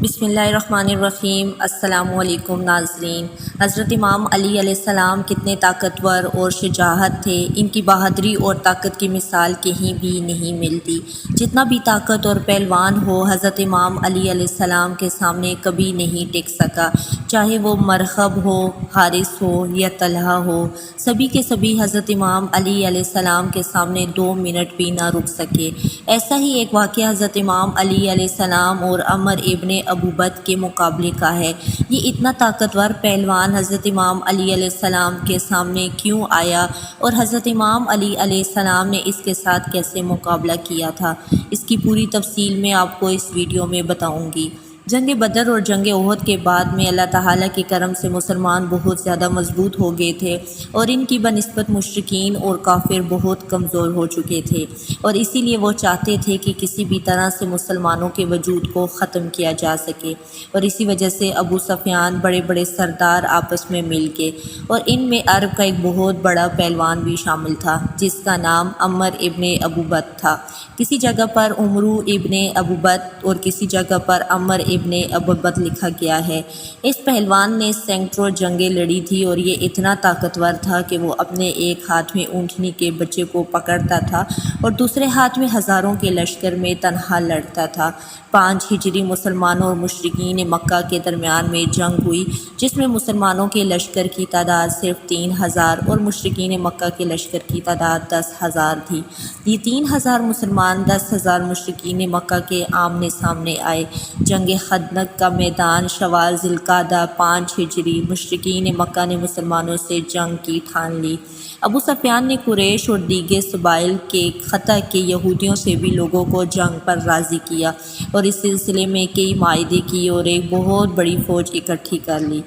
بسم اللہ الرحمن الرحیم۔ السلام علیکم ناظرین۔ حضرت امام علی علیہ السلام کتنے طاقتور اور شجاعت تھے، ان کی بہادری اور طاقت کی مثال کہیں بھی نہیں ملتی۔ جتنا بھی طاقت اور پہلوان ہو، حضرت امام علی علیہ السلام کے سامنے کبھی نہیں ٹک سکا، چاہے وہ مرحب ہو، حارث ہو یا طلحہ ہو، سبھی کے سبھی حضرت امام علی علیہ السلام کے سامنے 2 منٹ بھی نہ رک سکے۔ ایسا ہی ایک واقعہ حضرت امام علی علیہ السلام اور عمر ابن ابوبکر کے مقابلے کا ہے۔ یہ اتنا طاقتور پہلوان حضرت امام علی علیہ السلام کے سامنے کیوں آیا اور حضرت امام علی علیہ السلام نے اس کے ساتھ کیسے مقابلہ کیا تھا، اس کی پوری تفصیل میں آپ کو اس ویڈیو میں بتاؤں گی۔ جنگ بدر اور جنگ احد کے بعد میں اللہ تعالیٰ کے کرم سے مسلمان بہت زیادہ مضبوط ہو گئے تھے اور ان کی بنسبت مشرکین اور کافر بہت کمزور ہو چکے تھے، اور اسی لیے وہ چاہتے تھے کہ کسی بھی طرح سے مسلمانوں کے وجود کو ختم کیا جا سکے، اور اسی وجہ سے ابو سفیان بڑے بڑے سردار آپس میں مل کے، اور ان میں عرب کا ایک بہت بڑا پہلوان بھی شامل تھا جس کا نام عمر ابن ابوبکر تھا۔ کسی جگہ پر عمرو ابن ابوبکر اور کسی جگہ پر عمر ابن ابوبکر لکھا گیا ہے۔ اس پہلوان نے سینکڑوں جنگیں لڑی تھی اور یہ اتنا طاقتور تھا کہ وہ اپنے ایک ہاتھ میں اونٹنی کے بچے کو پکڑتا تھا اور دوسرے ہاتھ میں ہزاروں کے لشکر میں تنہا لڑتا تھا۔ 5 ہجری مسلمانوں اور مشرکین مکہ کے درمیان میں جنگ ہوئی، جس میں مسلمانوں کے لشکر کی تعداد صرف 3000 اور مشرکین مکہ کے لشکر کی تعداد 10,000 تھی۔ یہ 3000 مسلمان 10,000 مشرکین مکہ کے آمنے سامنے آئے۔ جنگ خندق کا میدان شوال ذی القعدہ 5 ہجری، مشرکین مکہ نے مسلمانوں سے جنگ کی ٹھان لی۔ ابو سفیان نے قریش اور دیگر قبائل کے خطہ کے یہودیوں سے بھی لوگوں کو جنگ پر راضی کیا اور اس سلسلے میں کئی معاہدے کیے اور ایک بہت بڑی فوج اکٹھی کر لی،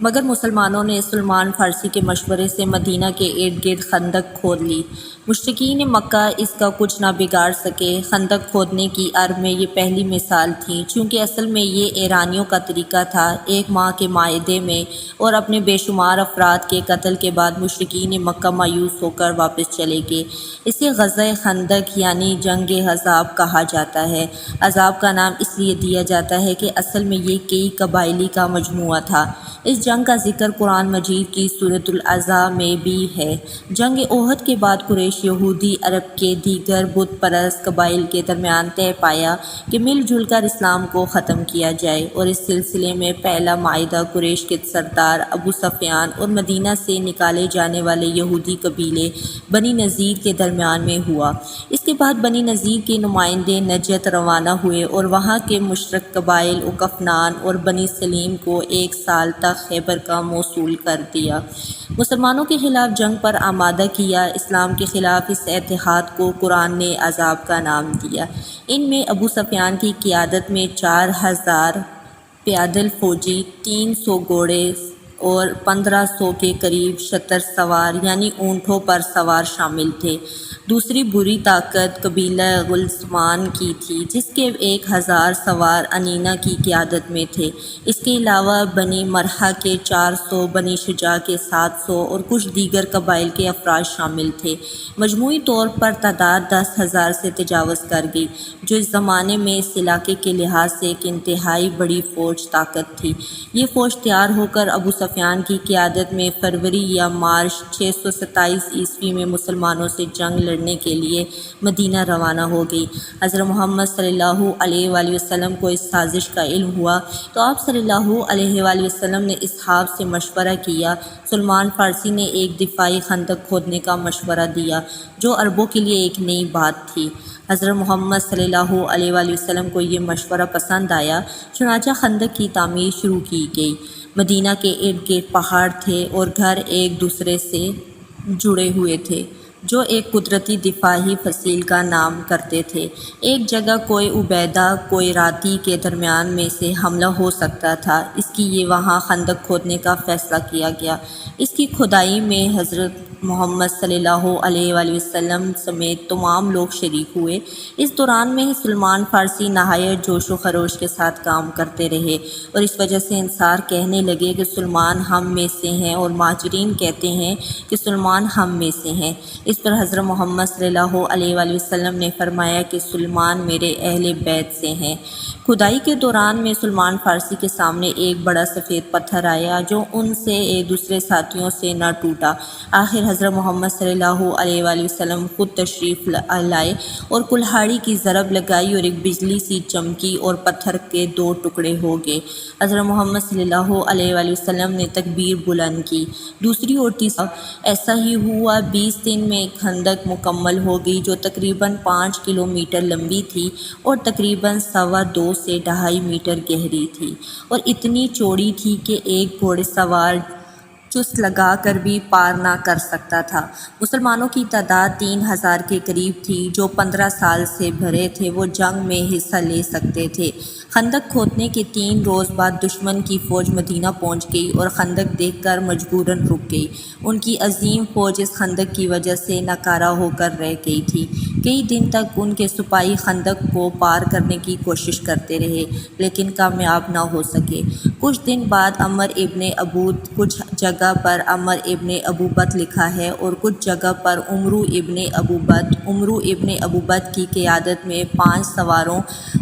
مگر مسلمانوں نے سلمان فارسی کے مشورے سے مدینہ کے ارد گرد خندق کھود لی۔ مشرکین مکہ اس کا کچھ نہ بگاڑ سکے۔ خندق کھودنے کی عرب میں یہ پہلی مثال تھی، چونکہ اصل میں یہ ایرانیوں کا طریقہ تھا۔ 1 ماہ کے معاہدے میں اور اپنے بے شمار افراد کے قتل کے بعد مشرکین مکہ مایوس ہو کر واپس چلے گئے۔ اسے غزوہ خندق یعنی جنگ احزاب کہا جاتا ہے۔ احزاب کا نام اس لیے دیا جاتا ہے کہ اصل میں یہ کئی قبائلی کا مجموعہ تھا۔ اس جنگ کا ذکر قرآن مجید کی سورۃ الاحزاب میں بھی ہے۔ جنگ احد کے بعد قریش یہودی عرب کے دیگر بت پرست قبائل کے درمیان طے پایا کہ مل جل کر اسلام کو ختم کیا جائے، اور اس سلسلے میں پہلا معاہدہ قریش کے سردار ابو سفیان اور مدینہ سے نکالے جانے والے یہودی قبیلے بنی نذیر کے درمیان میں ہوا۔ اس کے بعد بنی نذیر کے نمائندے نجد روانہ ہوئے اور وہاں کے مشرک قبائل اوقفنان اور بنی سلیم کو 1 سال تک خیبر کا موصول کر دیا۔ مسلمانوں کے خلاف جنگ پر آمادہ کیا۔ اسلام کے خلاف اس اتحاد کو قرآن نے احزاب کا نام دیا۔ ان میں ابو سفیان کی قیادت میں 4000 پیادل فوجی، 300 گھوڑے اور 1500 کے قریب شتر سوار یعنی اونٹوں پر سوار شامل تھے۔ دوسری بری طاقت قبیلہ غلزمان کی تھی، جس کے 1000 سوار انینا کی قیادت میں تھے۔ اس کے علاوہ بنی مرحہ کے 400، بنی شجاع کے 700 اور کچھ دیگر قبائل کے افراد شامل تھے۔ مجموعی طور پر تعداد 10,000 سے تجاوز کر گئی، جو اس زمانے میں اس علاقے کے لحاظ سے ایک انتہائی بڑی فوج طاقت تھی۔ یہ فوج تیار ہو کر ابو سفیان کی قیادت میں فروری یا مارچ 627 عیسوی میں مسلمانوں سے جنگ لڑنے کے لیے مدینہ روانہ ہو گئی۔ حضرت محمد صلی اللہ علیہ وآلہ وسلم کو اس سازش کا علم ہوا تو آپ صلی اللہ علیہ وآلہ وسلم نے اصحاب سے مشورہ کیا۔ سلمان فارسی نے ایک دفاعی خندق کھودنے کا مشورہ دیا، جو عربوں کے لیے ایک نئی بات تھی۔ حضرت محمد صلی اللہ علیہ وآلہ وسلم کو یہ مشورہ پسند آیا، چنانچہ خندق کی تعمیر شروع کی گئی۔ مدینہ کے ارد گرد پہاڑ تھے اور گھر ایک دوسرے سے جڑے ہوئے تھے، جو ایک قدرتی دفاعی فصیل کا نام کرتے تھے۔ ایک جگہ کوئی عبیدہ کوئی راتی کے درمیان میں سے حملہ ہو سکتا تھا، اس کی یہ وہاں خندق کھودنے کا فیصلہ کیا گیا۔ اس کی کھدائی میں حضرت محمد صلی اللہ علیہ وآلہ وسلم سمیت تمام لوگ شریک ہوئے۔ اس دوران میں سلمان فارسی نہایت جوش و خروش کے ساتھ کام کرتے رہے اور اس وجہ سے انصار کہنے لگے کہ سلمان ہم میں سے ہیں اور مہاجرین کہتے ہیں کہ سلمان ہم میں سے ہیں۔ اس پر حضرت محمد صلی اللہ علیہ وآلہ وسلم نے فرمایا کہ سلمان میرے اہل بیت سے ہیں۔ کھدائی کے دوران میں سلمان فارسی کے سامنے ایک بڑا سفید پتھر آیا جو ان سے ایک دوسرے ساتھیوں سے نہ ٹوٹا۔ آخر حضرت محمد صلی اللہ علیہ وآلہ وسلم خود تشریف لائے اور کلہاڑی کی ضرب لگائی اور ایک بجلی سی چمکی اور پتھر کے دو ٹکڑے ہو گئے۔ حضرت محمد صلی اللہ علیہ وآلہ وسلم نے تکبیر بلند کی۔ دوسری اور تیسری ایسا ہی ہوا۔ 20 دن میں خندق مکمل ہو گئی جو تقریباً 5 کلومیٹر لمبی تھی اور تقریباً 2.25 سے 2.5 میٹر گہری تھی اور اتنی چوڑی تھی کہ ایک گھوڑے سوار چست لگا کر بھی پار نہ کر سکتا تھا۔ مسلمانوں کی تعداد 3000 کے قریب تھی جو 15 سال سے بھرے تھے وہ جنگ میں حصہ لے سکتے تھے۔ خندق کھودنے کے 3 روز بعد دشمن کی فوج مدینہ پہنچ گئی اور خندق دیکھ کر مجبوراً رک گئی۔ ان کی عظیم فوج اس خندق کی وجہ سے ناکارہ ہو کر رہ گئی تھی۔ کئی دن تک ان کے سپاہی خندق کو پار کرنے کی کوشش کرتے رہے لیکن کامیاب نہ ہو سکے۔ کچھ دن بعد عمر ابن ابود، کچھ جگہ پر عمر ابن ابوبت لکھا ہے اور کچھ جگہ پر عمرو ابن ابوبت کی قیادت میں 5 سواروں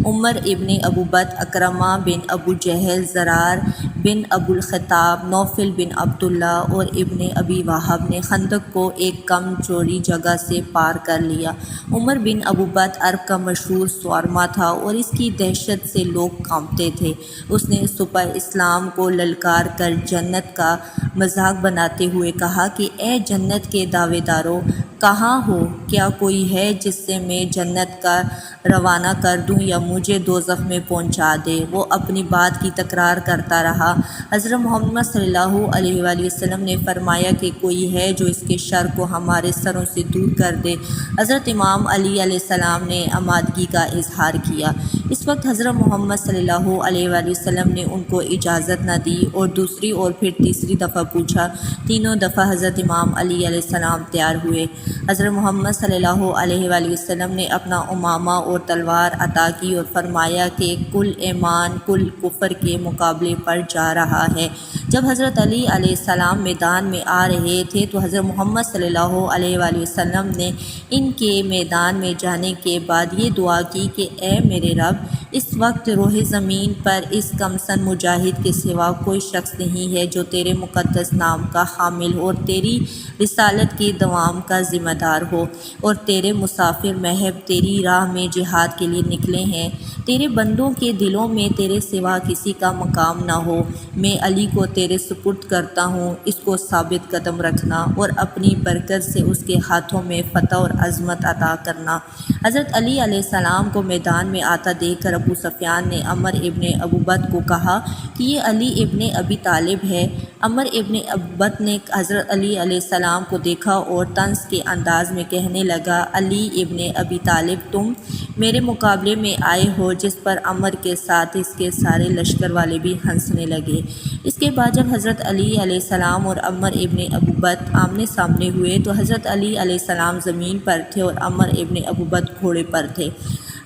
عمر ابن ابوبت، اکرمہ بن ابو جہل، زرار بن ابو الخطاب، نوفل بن عبداللہ اور ابن ابی وہب نے خندق کو ایک کم چوڑی جگہ سے پار کر لیا۔ عمر بن ابوبت عرب کا مشہور سوارما تھا اور اس کی دہشت سے لوگ کانپتے تھے۔ اس نے صبح اسلام کو للکار کر جنت کا مذاق بناتے ہوئے کہا کہ اے جنت کے دعوے دارو، کہاں ہو؟ کیا کوئی ہے جس سے میں جنت کا روانہ کر دوں یا مجھے دوزخ میں پہنچا دے؟ وہ اپنی بات کی تکرار کرتا رہا۔ حضرت محمد صلی اللہ علیہ وآلہ وسلم نے فرمایا کہ کوئی ہے جو اس کے شر کو ہمارے سروں سے دور کر دے۔ حضرت امام علی علیہ السلام نے آمادگی کا اظہار کیا۔ اس وقت حضرت محمد صلی اللہ علیہ وآلہ وسلم نے ان کو اجازت نہ دی اور دوسری اور پھر تیسری دفعہ پوچھا۔ تینوں دفعہ حضرت امام علی علیہ السلام تیار ہوئے۔ حضرت محمد صلی اللہ علیہ وآلہ وسلم نے اپنا امامہ اور تلوار عطا کی اور فرمایا کہ کل ایمان کل کفر کے مقابلے پر جا رہا ہے۔ جب حضرت علی علیہ السلام میدان میں آ رہے تھے تو حضرت محمد صلی اللہ علیہ وآلہ وسلم نے ان کے میدان میں جانے کے بعد یہ دعا کی کہ اے میرے رب، اس وقت روح زمین پر اس کمسن مجاہد کے سوا کوئی شخص نہیں ہے جو تیرے مقدس نام کا حامل اور تیری رسالت کے دوام کا ذمہ دار ہو، اور تیرے مسافر محب تیری راہ میں جہاد کے لیے نکلے ہیں۔ تیرے بندوں کے دلوں میں تیرے سوا کسی کا مقام نہ ہو۔ میں علی کو تیرے سپرد کرتا ہوں، اس کو ثابت قدم رکھنا اور اپنی برکت سے اس کے ہاتھوں میں فتح اور عظمت عطا کرنا۔ حضرت علی علیہ السلام کو میدان میں آتا دیکھ کر ابو سفیان نے عمر ابن ابوبت کو کہا کہ یہ علی ابن ابی طالب ہے۔ عمر ابن ابوبت نے حضرت علی علیہ السلام کو دیکھا اور طنز کے انداز میں کہنے لگا، علی ابن ابی طالب، تم میرے مقابلے میں آئے ہو؟ جس پر عمر کے ساتھ اس کے سارے لشکر والے بھی ہنسنے لگے۔ اس کے بعد جب حضرت علی علیہ السلام اور عمر ابن ابوبت آمنے سامنے ہوئے تو حضرت علی علیہ السلام زمین پر تھے اور عمر ابن ابوبت گھوڑے پر تھے۔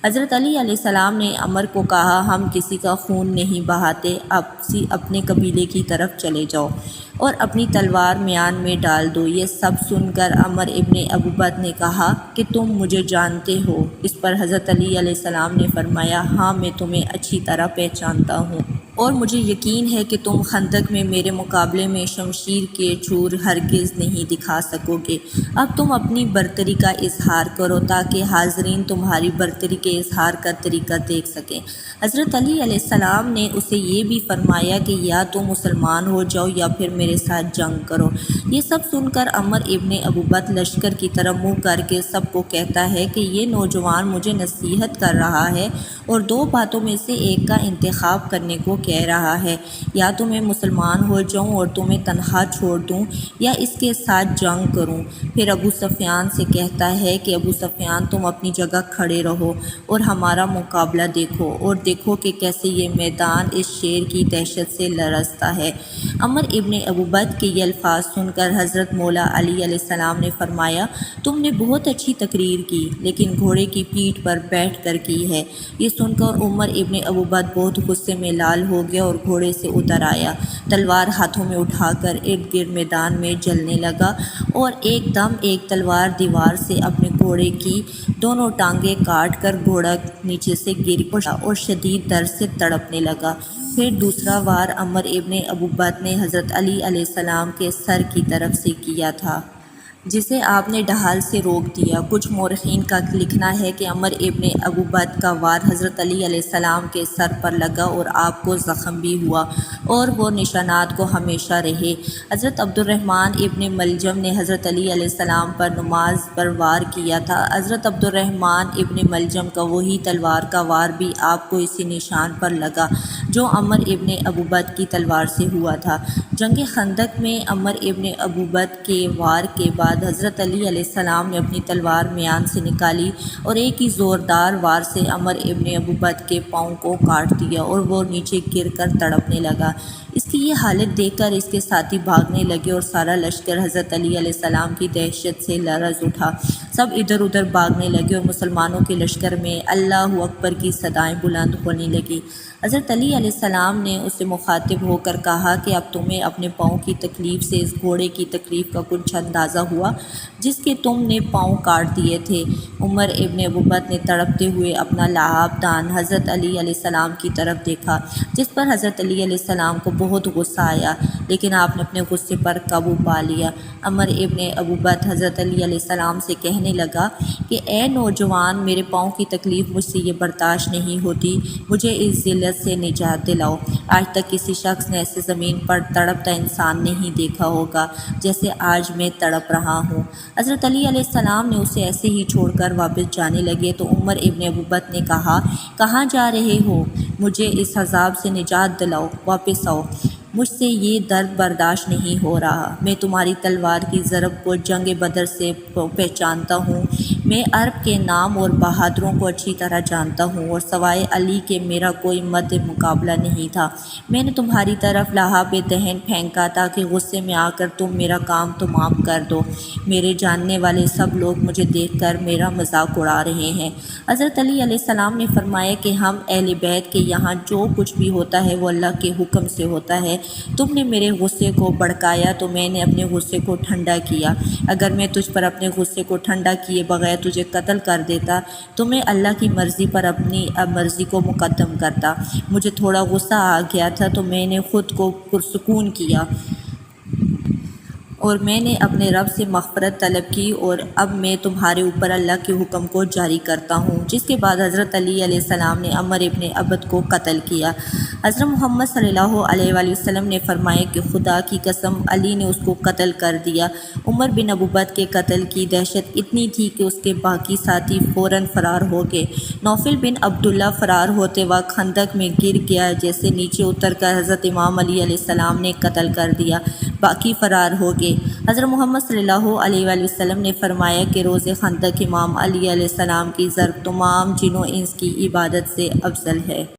حضرت علی علیہ السلام نے عمر کو کہا، ہم کسی کا خون نہیں بہاتے، اپنے قبیلے کی طرف چلے جاؤ اور اپنی تلوار میان میں ڈال دو۔ یہ سب سن کر عمر ابن ابوبت نے کہا کہ تم مجھے جانتے ہو؟ اس پر حضرت علی علیہ السلام نے فرمایا، ہاں میں تمہیں اچھی طرح پہچانتا ہوں اور مجھے یقین ہے کہ تم خندق میں میرے مقابلے میں شمشیر کے چور ہرگز نہیں دکھا سکو گے۔ اب تم اپنی برتری کا اظہار کرو تاکہ حاضرین تمہاری برتری کے اظہار کا طریقہ دیکھ سکیں۔ حضرت علی علیہ السلام نے اسے یہ بھی فرمایا کہ یا تم مسلمان ہو جاؤ یا پھر میرے ساتھ جنگ کرو۔ یہ سب سن کر عمر ابن ابوبت لشکر کی طرف منہ کر کے سب کو کہتا ہے کہ یہ نوجوان مجھے نصیحت کر رہا ہے اور 2 باتوں میں سے ایک کا انتخاب کرنے کو کہہ رہا ہے، یا تو میں مسلمان ہو جاؤں اور تمہیں تنہا چھوڑ دوں یا اس کے ساتھ جنگ کروں۔ پھر ابو سفیان سے کہتا ہے کہ ابو سفیان تم اپنی جگہ کھڑے رہو اور ہمارا مقابلہ دیکھو، اور دیکھو کہ کیسے یہ میدان اس شیر کی دہشت سے لرزتا ہے۔ عمر ابن ابوبکر کے یہ الفاظ سن کر حضرت مولا علی علیہ السلام نے فرمایا، تم نے بہت اچھی تقریر کی، لیکن گھوڑے کی پیٹھ پر بیٹھ کر کی ہے۔ یہ سن کر عمر ابن ابوبکر بہت غصے میں لال ہو گیا اور گھوڑے سے اتر آیا، تلوار ہاتھوں میں اٹھا کر ارد گرد میدان میں جلنے لگا، اور ایک دم ایک تلوار دیوار سے اپنے گھوڑے کی دونوں ٹانگیں کاٹ کر گھوڑا نیچے سے گر پڑا اور شدید درد سے تڑپنے لگا۔ پھر دوسرا وار عمر ابن ابوبکر نے حضرت علی علیہ السلام کے سر کی طرف سے کیا تھا، جسے آپ نے ڈھال سے روک دیا۔ کچھ مورخین کا لکھنا ہے کہ عمر ابن ابوبکر کا وار حضرت علی علیہ السلام کے سر پر لگا اور آپ کو زخم بھی ہوا، اور وہ نشانات کو ہمیشہ رہے۔ حضرت عبد الرحمن ابن ملجم نے حضرت علی علیہ السلام پر نماز پر وار کیا تھا۔ حضرت عبد الرحمن ابن ملجم کا وہی تلوار کا وار بھی آپ کو اسی نشان پر لگا جو عمر ابن ابوبکر کی تلوار سے ہوا تھا۔ جنگ خندق میں عمر ابن ابوبکر کے وار کے بعد حضرت علی علیہ السلام نے اپنی تلوار میان سے نکالی اور ایک ہی زوردار وار سے عمر ابن ابوبکر کے پاؤں کو کاٹ دیا اور وہ نیچے گر کر تڑپنے لگا۔ اس کی یہ حالت دیکھ کر اس کے ساتھی بھاگنے لگے اور سارا لشکر حضرت علی علیہ السلام کی دہشت سے لرز اٹھا۔ سب ادھر ادھر بھاگنے لگے اور مسلمانوں کے لشکر میں اللہ اکبر کی صدائیں بلند ہونے لگیں۔ حضرت علی علیہ السلام نے اس سے مخاطب ہو کر کہا کہ اب تمہیں اپنے پاؤں کی تکلیف سے اس گھوڑے کی تکلیف کا کچھ اندازہ ہوا جس کے تم نے پاؤں کاٹ دیے تھے۔ عمر ابن ابوبکر نے تڑپتے ہوئے اپنا لعاب دان حضرت علی علیہ السلام کی طرف دیکھا، جس پر حضرت علی علیہ السلام کو بہت غصہ آیا، لیکن آپ نے اپنے غصے پر قابو پا لیا۔ عمر ابن ابوبکر حضرت علی علیہ السلام سے کہنے لگا کہ اے نوجوان، میرے پاؤں کی تکلیف مجھ سے یہ برداشت نہیں ہوتی، مجھے اس ذلت سے نجات دلاؤ۔ آج تک کسی شخص نے ایسے زمین پر تڑپتا انسان نہیں دیکھا ہوگا جیسے آج میں تڑپ رہا ہوں۔ حضرت علی علیہ السلام نے اسے ایسے ہی چھوڑ کر واپس جانے لگے تو عمر ابن ابوبکر نے کہا، کہاں جا رہے ہو؟ مجھے اس عذاب سے نجات دلاؤ، واپس آؤ، مجھ سے یہ درد برداشت نہیں ہو رہا۔ میں تمہاری تلوار کی ضرب کو جنگ بدر سے پہچانتا ہوں، میں عرب کے نام اور بہادروں کو اچھی طرح جانتا ہوں، اور سوائے علی کے میرا کوئی مد مقابلہ نہیں تھا۔ میں نے تمہاری طرف لہاب دہن پھینکا تاکہ غصے میں آ کر تم میرا کام تمام کر دو۔ میرے جاننے والے سب لوگ مجھے دیکھ کر میرا مذاق اڑا رہے ہیں۔ حضرت علی علیہ السلام نے فرمایا کہ ہم اہل بیت کے یہاں جو کچھ بھی ہوتا ہے وہ اللہ کے حکم سے ہوتا ہے۔ تم نے میرے غصے کو بھڑکایا تو میں نے اپنے غصے کو ٹھنڈا کیا۔ اگر میں تجھ پر اپنے غصے کو ٹھنڈا کیے بغیر تجھے قتل کر دیتا تو میں اللہ کی مرضی پر اپنی مرضی کو مقدم کرتا۔ مجھے تھوڑا غصہ آ گیا تھا تو میں نے خود کو پرسکون کیا اور میں نے اپنے رب سے مغفرت طلب کی، اور اب میں تمہارے اوپر اللہ کے حکم کو جاری کرتا ہوں۔ جس کے بعد حضرت علی علیہ السلام نے عمر ابن ابد کو قتل کیا۔ حضرت محمد صلی اللہ علیہ وآلہ وسلم نے فرمایا کہ خدا کی قسم علی نے اس کو قتل کر دیا۔ عمر بن ابوبکر کے قتل کی دہشت اتنی تھی کہ اس کے باقی ساتھی فوراً فرار ہو گئے۔ نوفل بن عبداللہ فرار ہوتے وقت خندق میں گر گیا، جیسے نیچے اتر کر حضرت امام علی علیہ السلام نے قتل کر دیا، باقی فرار ہو گئے۔ حضرت محمد صلی اللہ علیہ وآلہ وسلم نے فرمایا کہ روز خندق امام علی علیہ السلام کی ضرب تمام جن و انس کی عبادت سے افضل ہے۔